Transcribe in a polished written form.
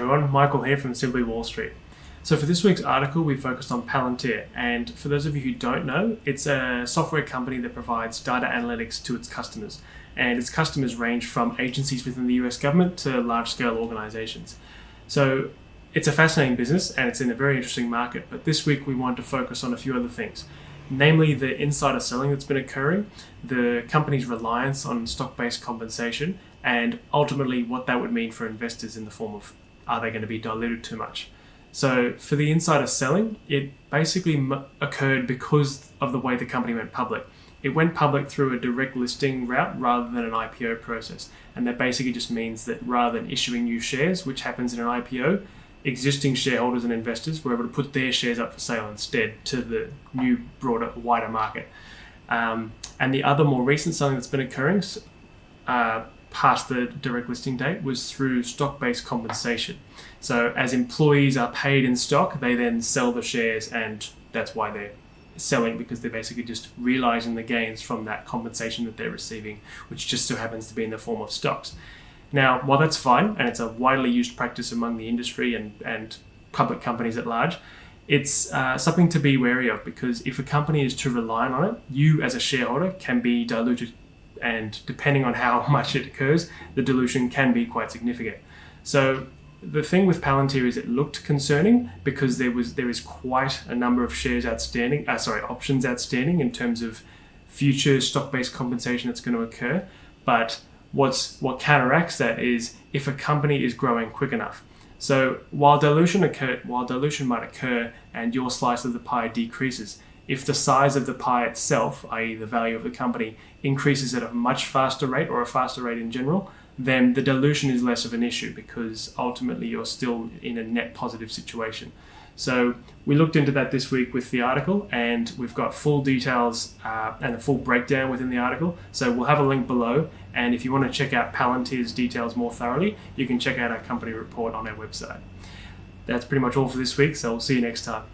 everyone, Michael here from Simply Wall Street. So for this week's article, we focused on Palantir, and for those of you who don't know, it's a software company that provides data analytics to its customers, and its customers range from agencies within the US government to large-scale organizations. So it's a fascinating business and it's in a very interesting market, but this week we wanted to focus on a few other things, namely the insider selling that's been occurring, the company's reliance on stock-based compensation, and ultimately what that would mean for investors in the form of, are they going to be diluted too much? So for the insider selling, it basically occurred because of the way the company went public. It went public through a direct listing route rather than an IPO process. And that basically just means that rather than issuing new shares, which happens in an IPO, existing shareholders and investors were able to put their shares up for sale instead to the new, broader, wider market. And the other more recent selling that's been occurring past the direct listing date was through stock-based compensation. So as employees are paid in stock, they then sell the shares, and that's why they're selling, because they're basically just realizing the gains from that compensation that they're receiving, which just so happens to be in the form of stocks. Now, while that's fine, and it's a widely used practice among the industry and public companies at large, it's something to be wary of, because if a company is too reliant on it, you as a shareholder can be diluted, and depending on how much it occurs, the dilution can be quite significant. So the thing with Palantir is it looked concerning because there is quite a number of options outstanding in terms of future stock-based compensation that's going to occur. But what counteracts that is if a company is growing quick enough. So while dilution might occur and your slice of the pie decreases, if the size of the pie itself, i.e. the value of the company, increases at a much faster rate or a faster rate in general, then the dilution is less of an issue because ultimately you're still in a net positive situation. So we looked into that this week with the article, and we've got full details and a full breakdown within the article. So we'll have a link below, and if you want to check out Palantir's details more thoroughly, you can check out our company report on our website. That's pretty much all for this week, so we'll see you next time.